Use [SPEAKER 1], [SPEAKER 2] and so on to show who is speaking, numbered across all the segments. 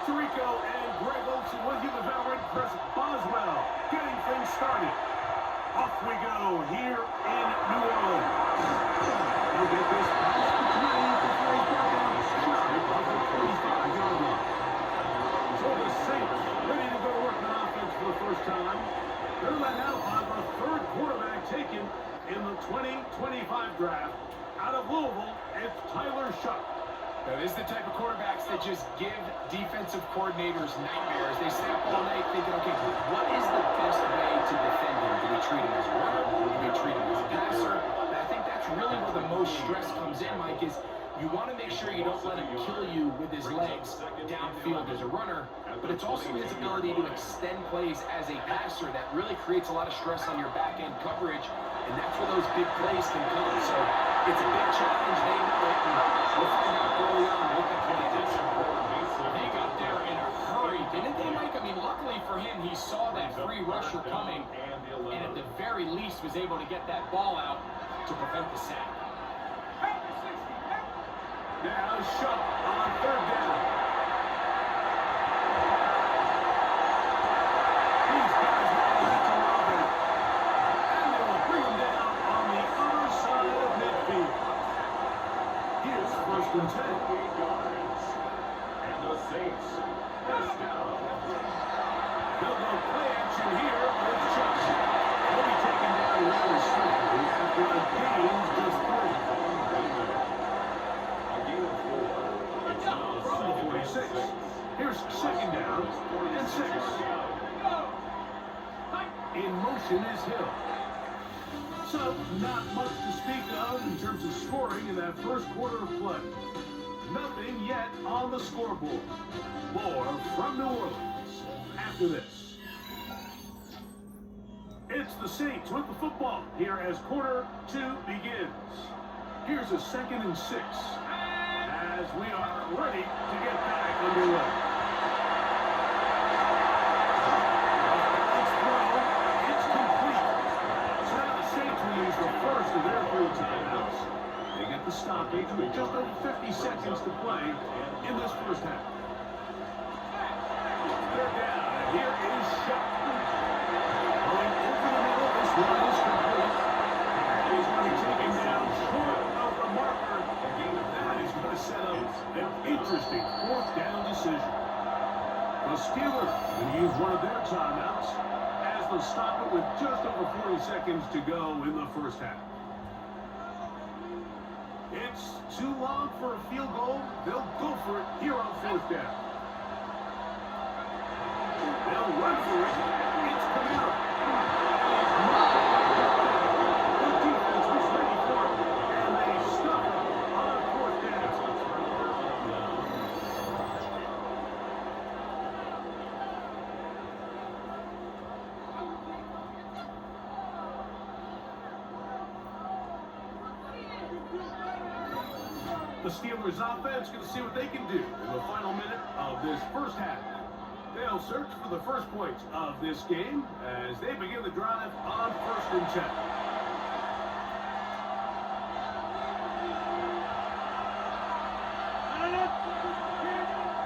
[SPEAKER 1] Tirico and Greg Olsen with you, the veteran Chris Boswell, getting things started. Off we go here in New Orleans. They'll get this pass between before he's brought down shy of the 25-yard line. So the Saints ready to go to work on offense for the first time. They're let out by the third quarterback taken in the 2025 draft. Out of Louisville, it's Tyler Shuck.
[SPEAKER 2] Now, this is the type of quarterbacks that just give defensive coordinators nightmares. They stay up all night thinking, okay, what is the best way to defend him? Do we treat him as a runner? Do we treat him as a passer? And I think that's really where the most stress comes in, Mike, is you want to make sure you don't let him kill you with his legs downfield as a runner, but it's also his ability to extend plays as a passer that really creates a lot of stress on your back-end coverage, and that's where those big plays can come. So it's a big challenge. They know it, and we'll find out early on what the plan is. They got there in a hurry, didn't they, Mike? I mean, luckily for him, he saw that free rusher coming, and at the very least was able to get that ball out to prevent the sack.
[SPEAKER 1] Now Shuck on third down. These guys managed to love it. And they will bring him down on the other side of midfield. Here's 1st and 10. And the Saints first down. They'll go play action here with Shuck. He'll be taken down rather swiftly after a gains just 3. From the 46. Here's 2nd down and 6. In motion is Hill. So, not much to speak of in terms of scoring in that first quarter of play. Nothing yet on the scoreboard. More from New Orleans after this. It's the Saints with the football here as quarter 2 begins. Here's a 2nd and 6. As we are ready to get back underway. It's thrown. It's complete. So now the Saints will use the first of their 3 timeouts. They get the stoppage with just over 50 seconds to play in this first half. They're down, and here is Shuck. Going over the middle, this one is complete. And he's going to be taken down short of the marker. That is going to set up an interesting 4th down decision. The Steelers will use one of their timeouts as they'll stop it with just over 40 seconds to go in the first half. It's too long for a field goal. They'll go for it here on 4th down. They'll run for it. It's Camaro. The defense was ready for it, and they stop it on 4th down. The Steelers offense going to see what they can do in the final minute of this first half. They'll search for the first points of this game as they begin the drive on 1st and 10.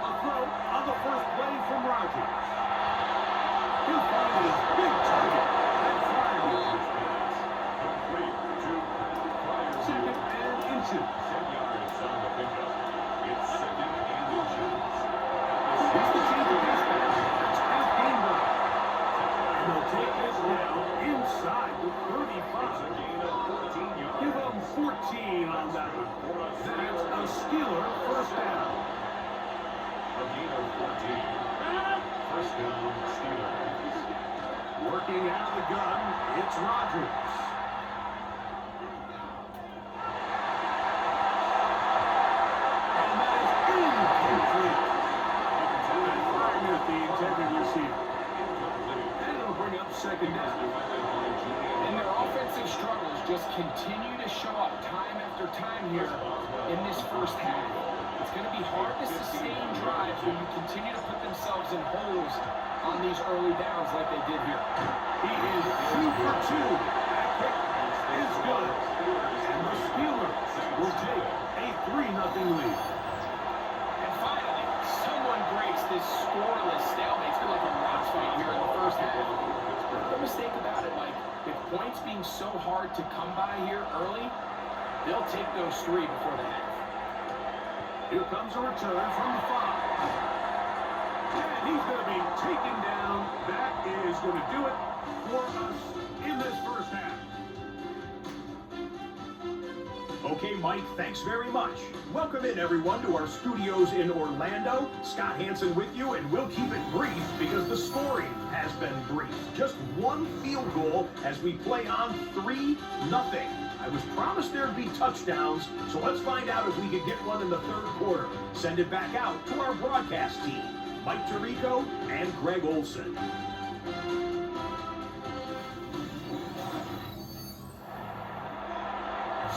[SPEAKER 1] A throw on the first play from Rodgers. He'll find his big target and fire it. Complete to 2nd and inches. 10 yards on the pickup. It's 2nd and inches. Here's the change of pace pass. That's half game run. And they'll take this down inside the 35. Give them 14 on that one. That's a Steeler first down. A gain of 14. First down, Steelers. Working out of the gun, it's Rodgers. And that is incomplete. The intended receiver. And it'll bring up 2nd down.
[SPEAKER 2] And their offensive struggles just continue to show up time after time here in this first half. It's going to be hard to sustain drives when you continue to put themselves in holes on these early downs like they did here.
[SPEAKER 1] He is 2 for 2. That kick is good. And the Steelers will take a 3-0 lead.
[SPEAKER 2] And finally, someone breaks this scoreless stalemate. It's been like a rock fight here in the first half. No mistake about it, Mike. With points being so hard to come by here early, they'll take those 3 before the half.
[SPEAKER 1] Here comes a return from the 5. And he's going to be taken down. That is going to do it for us in this first half. Okay, Mike, thanks very much. Welcome in, everyone, to our studios in Orlando. Scott Hansen with you, and we'll keep it brief because the scoring has been brief. Just 1 field goal as we play on 3-0. I was promised there'd be touchdowns, so let's find out if we can get one in the third quarter. Send it back out to our broadcast team, Mike Tirico and Greg Olson.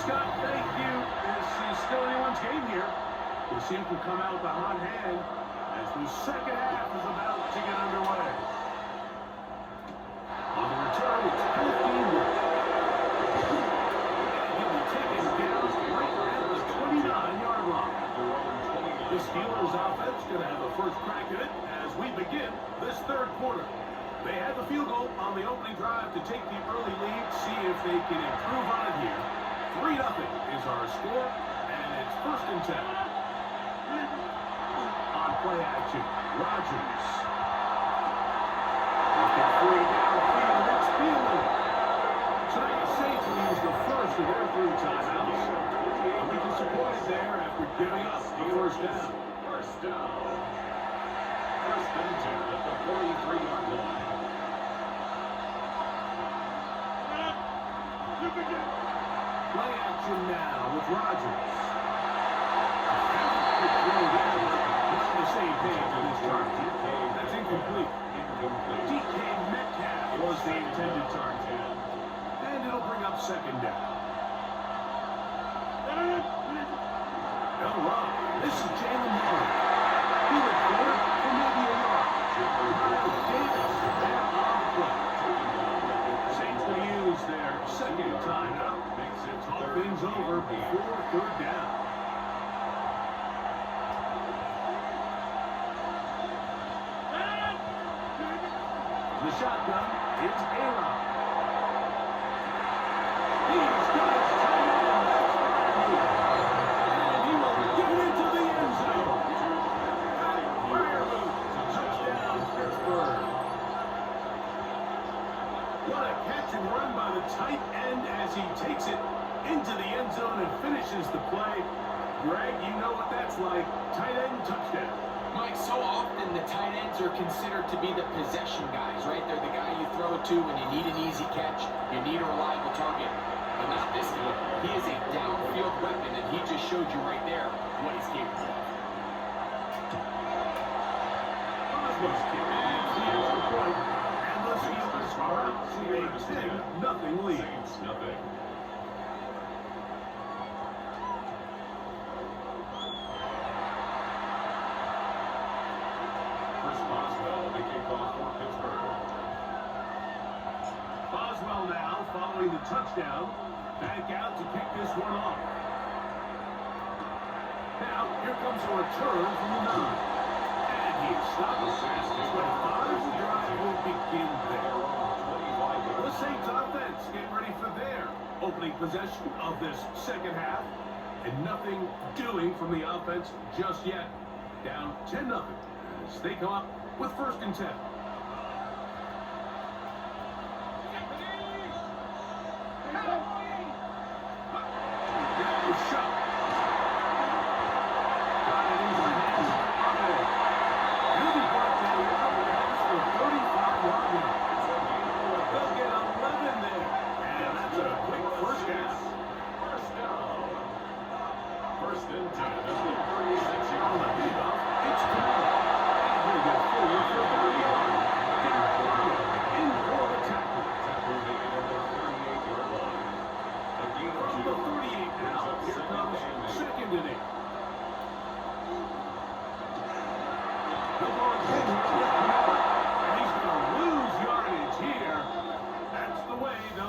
[SPEAKER 1] Scott, thank you. This is still anyone's game here. We'll see who can come out with a hot hand as the second half is about to get underway. On the return, it's 15 work. And he'll be taken down right at the 29-yard line. The Steelers offense going to have a first crack at it as we begin this third quarter. They had the field goal on the opening drive to take the early lead, see if they can improve on it here. 3-0 is our score, and it's 1st and 10. On play action, Rodgers. Looking free downfield, it's fielded. Tonight, the Saints will use the first of their 3 timeouts. They'll be disappointed there after giving up the first down. First down. 1st and 10 at the 43-yard line. Play action now with Rodgers. Not on the same page on this target. That's incomplete. DK Metcalf was the intended target. And it'll bring up 2nd down. No run. This is Jalen Murray. He would forward for maybe a yard. Miles Davis there on the play. Saints will use their 2nd timeout. Talk things over before 3rd down. The shotgun is A-Rob. He's got his tight end. And he will get it into the end zone. Fire move. Touchdown, Pittsburgh. What a catch and run by the tight end as he takes it into the end zone and finishes the play. Greg, you know what that's like. Tight end touchdown.
[SPEAKER 2] Mike, so often the tight ends are considered to be the possession guys, right? They're the guy you throw it to when you need an easy catch, you need a reliable target. But not this guy. He is a downfield weapon, and he just showed you right there what he's capable of.
[SPEAKER 1] Boswell's kick is the extra point, and the Steelers are out to a 10-0 lead. Saints nothing. Boswell now following the touchdown. Back out to pick this one off. Now, here comes a return from the 9. And he stops past the 25. The drive will begin there. The Saints offense getting ready for their opening possession of this second half. And nothing doing from the offense just yet. Down 10-0 as they come up with 1st and 10.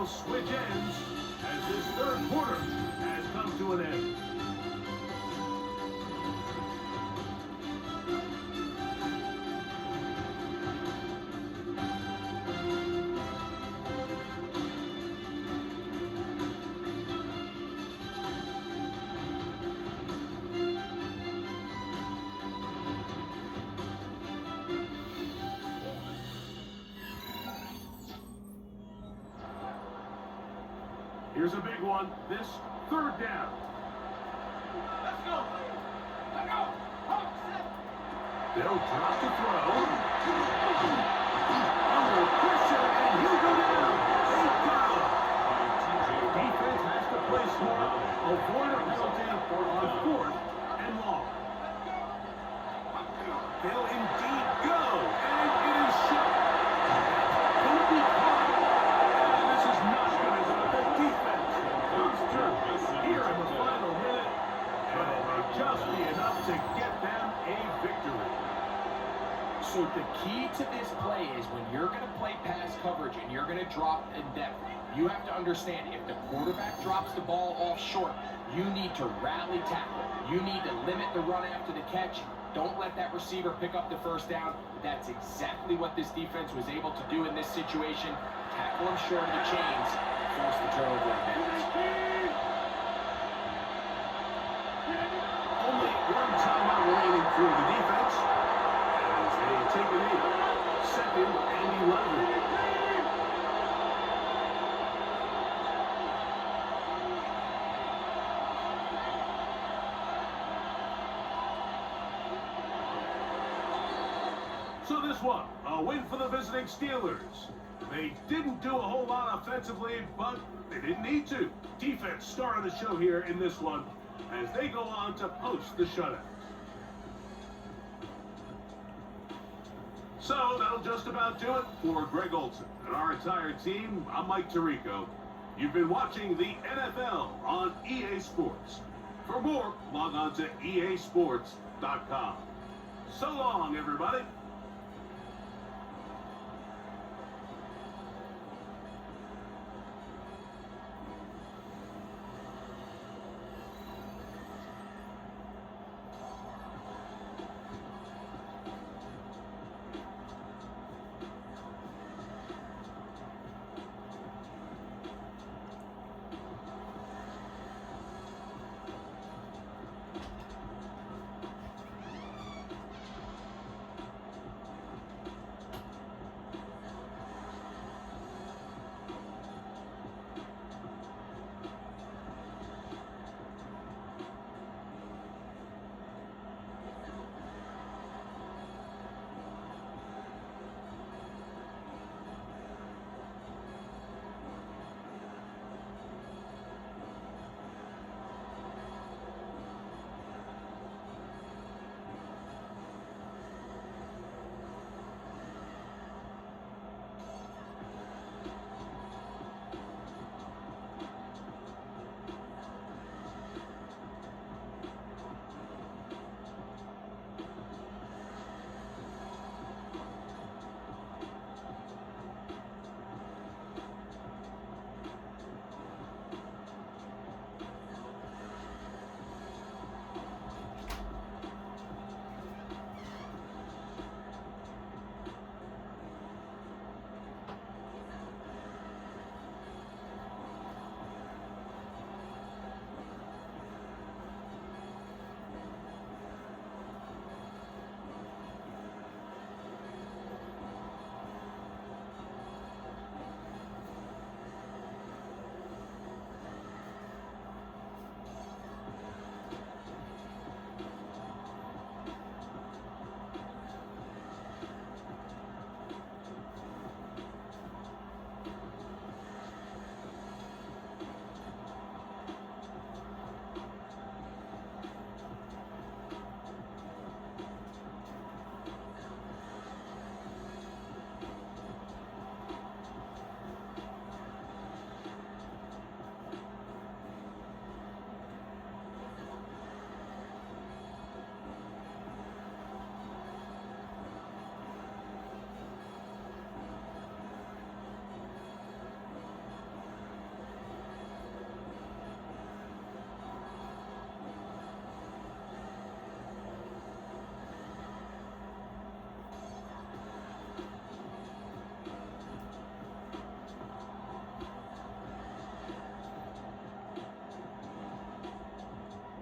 [SPEAKER 1] Switch ends as this third quarter has come to an end. Here's a big one. This third down.
[SPEAKER 2] Let's go. Let's go.
[SPEAKER 1] They'll drop to throw. Under pressure, and he'll go down. They got him. Defense has to play smart, avoid a penalty on 4th and long. They'll indeed go, and it is shot. Don't be caught. And this is not going to go. The defense comes through here in the final minute, and it may just be enough to get them a victory.
[SPEAKER 2] So the key to this play is when you're going to play pass coverage and you're going to drop in depth, you have to understand if the quarterback drops the ball off short, you need to rally tackle. You need to limit the run after the catch. Don't let that receiver pick up the first down. That's exactly what this defense was able to do in this situation. Tackle him short of the chains, force the turnover advantage.
[SPEAKER 1] Only one timeout remaining for the defense. As they take a lead. 2nd and 11. So this one, a win for the visiting Steelers. They didn't do a whole lot offensively, but they didn't need to. Defense started the show here in this one as they go on to post the shutout. So that'll just about do it for Greg Olson and our entire team. I'm Mike Tirico. You've been watching the NFL on EA Sports. For more, log on to easports.com. So long, everybody.